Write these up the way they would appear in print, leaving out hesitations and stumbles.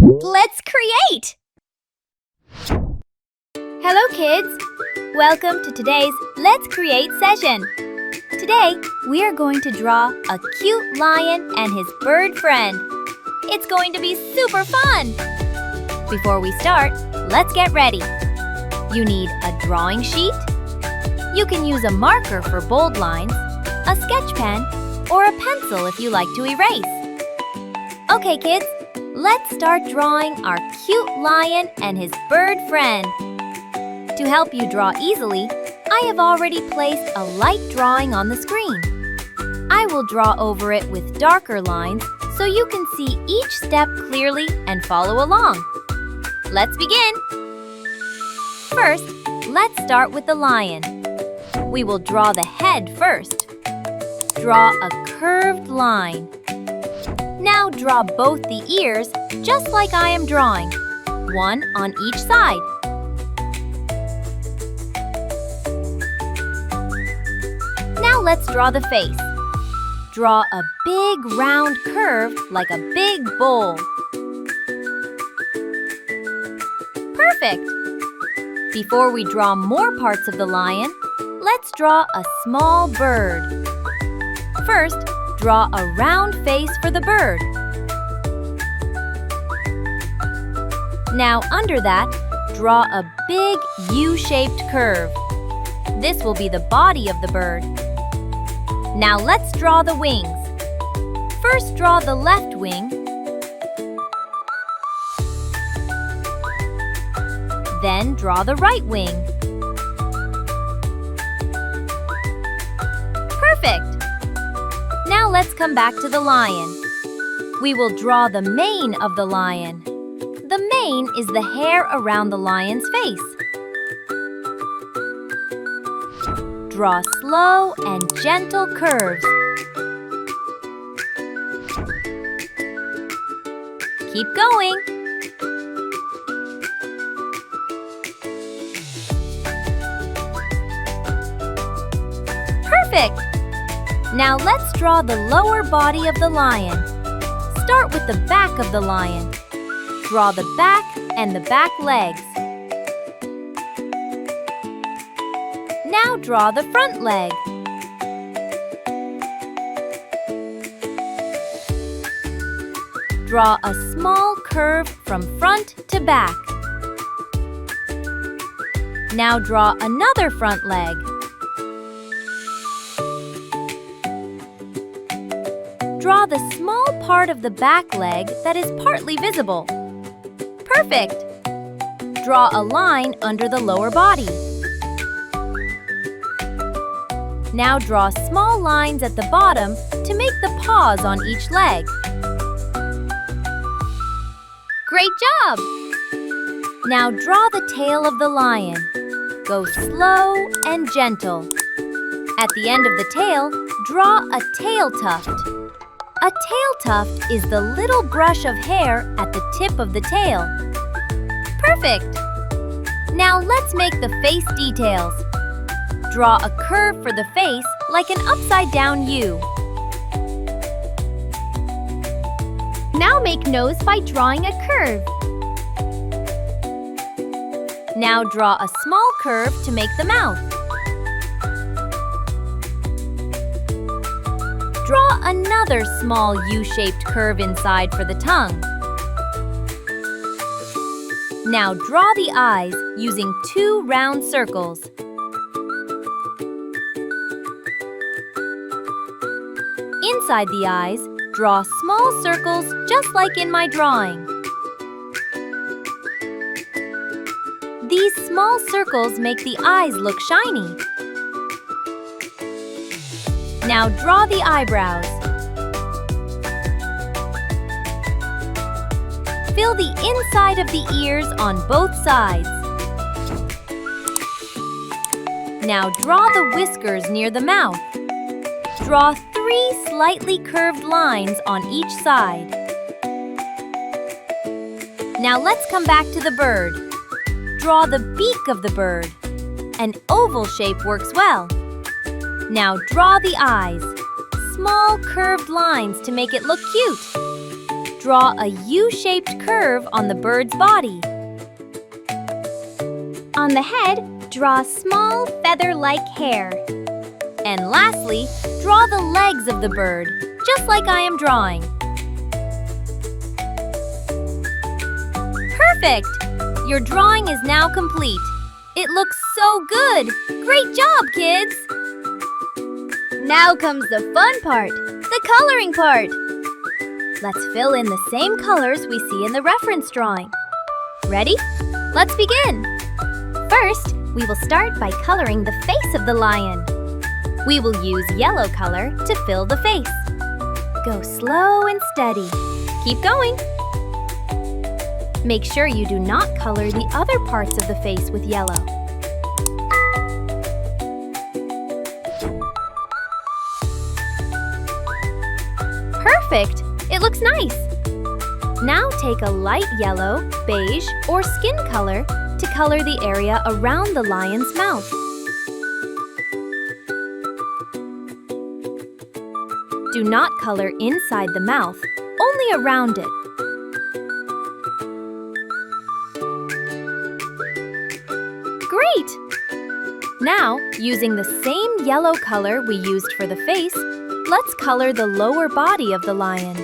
Let's create! Hello kids! Welcome to today's Let's Create session. Today, we are going to draw a cute lion and his bird friend. It's going to be super fun! Before we start, let's get ready. You need a drawing sheet. You can use a marker for bold lines, a sketch pen, or a pencil if you like to erase. Okay kids, let's start drawing our cute lion and his bird friend. To help you draw easily, I have already placed a light drawing on the screen. I will draw over it with darker lines so you can see each step clearly and follow along. Let's begin! First, let's start with the lion. We will draw the head first. Draw a curved line. Now draw both the ears just like I am drawing, one on each side. Now let's draw the face. Draw a big round curve like a big bowl. Perfect! Before we draw more parts of the lion, let's draw a small bird. First, draw a round face for the bird. Now under that, draw a big U-shaped curve. This will be the body of the bird. Now let's draw the wings. First draw the left wing. Then draw the right wing. Perfect! Now let's come back to the lion. We will draw the mane of the lion. The mane is the hair around the lion's face. Draw slow and gentle curves. Keep going. Perfect! Now let's draw the lower body of the lion. Start with the back of the lion. Draw the back and the back legs. Now draw the front leg. Draw a small curve from front to back. Now draw another front leg. Draw the small part of the back leg that is partly visible. Perfect! Draw a line under the lower body. Now draw small lines at the bottom to make the paws on each leg. Great job! Now draw the tail of the lion. Go slow and gentle. At the end of the tail, draw a tail tuft. A tail tuft is the little brush of hair at the tip of the tail. Perfect! Now let's make the face details. Draw a curve for the face like an upside-down U. Now make nose by drawing a curve. Now draw a small curve to make the mouth. Draw another small U-shaped curve inside for the tongue. Now draw the eyes using 2 round circles. Inside the eyes, draw small circles just like in my drawing. These small circles make the eyes look shiny. Now draw the eyebrows. Fill the inside of the ears on both sides. Now draw the whiskers near the mouth. Draw 3 slightly curved lines on each side. Now let's come back to the bird. Draw the beak of the bird. An oval shape works well. Now draw the eyes. Small curved lines to make it look cute. draw a U-shaped curve on the bird's body. On the head, draw small feather-like hair. And lastly, draw the legs of the bird, just like I am drawing. Perfect! Your drawing is now complete. It looks so good! Great job, kids! Now comes the fun part, the coloring part. Let's fill in the same colors we see in the reference drawing. Ready? Let's begin! First, we will start by coloring the face of the lion. We will use yellow color to fill the face. Go slow and steady. Keep going. Make sure you do not color the other parts of the face with yellow. Perfect! It looks nice! Now take a light yellow, beige, or skin color to color the area around the lion's mouth. Do not color inside the mouth, only around it. Great! Now, using the same yellow color we used for the face, let's color the lower body of the lion.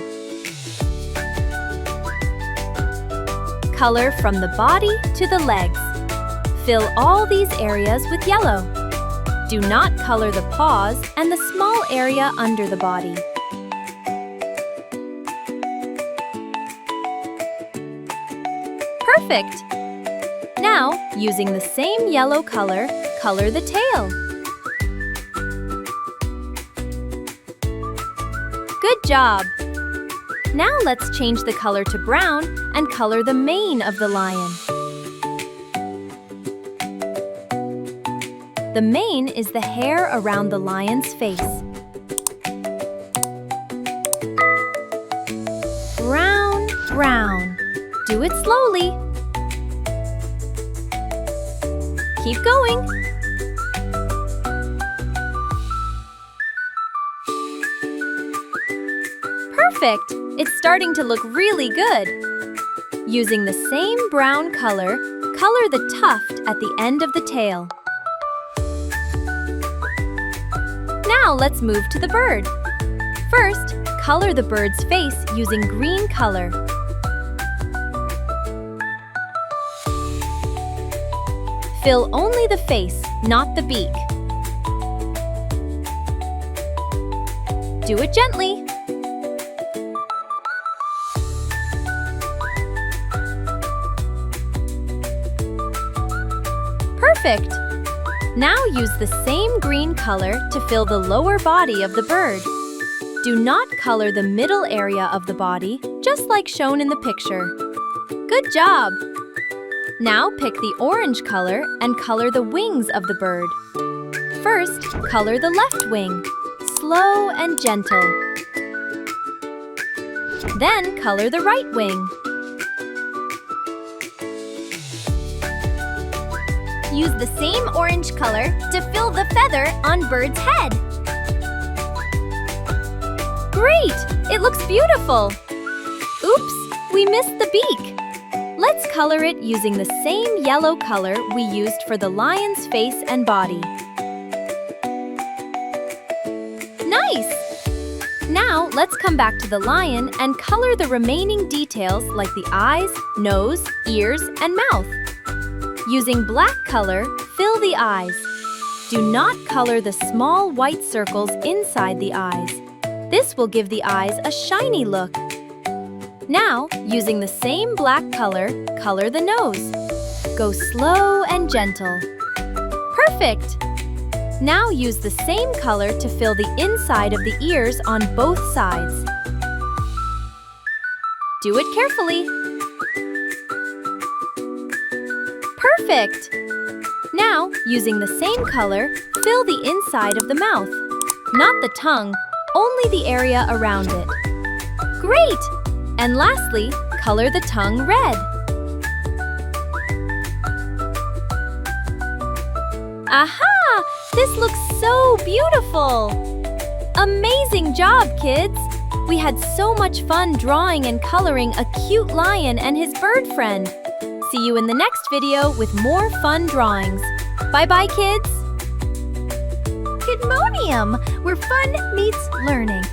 Color from the body to the legs. Fill all these areas with yellow. Do not color the paws and the small area under the body. Perfect! Now, using the same yellow color, color the tail. Good job! Now let's change the color to brown and color the mane of the lion. The mane is the hair around the lion's face. Brown, brown. Do it slowly. Keep going. Perfect! It's starting to look really good. Using the same brown color, color the tuft at the end of the tail. Now let's move to the bird. First, color the bird's face using green color. Fill only the face, not the beak. Do it gently. Perfect! Now use the same green color to fill the lower body of the bird. Do not color the middle area of the body, just like shown in the picture. Good job! Now pick the orange color and color the wings of the bird. First, color the left wing, slow and gentle. Then color the right wing. Use the same orange color to fill the feather on bird's head. Great! It looks beautiful! Oops! We missed the beak! Let's color it using the same yellow color we used for the lion's face and body. Nice! Now let's come back to the lion and color the remaining details like the eyes, nose, ears, and mouth. Using black color, fill the eyes. Do not color the small white circles inside the eyes. This will give the eyes a shiny look. Now, using the same black color, color the nose. Go slow and gentle. Perfect! Now use the same color to fill the inside of the ears on both sides. Do it carefully. Perfect! Now, using the same color, fill the inside of the mouth. Not the tongue, only the area around it. Great! And lastly, color the tongue red. Aha! This looks so beautiful! Amazing job, kids! We had so much fun drawing and coloring a cute lion and his bird friend. See you in the next video with more fun drawings. Bye-bye, kids! Kidmonium, where fun meets learning.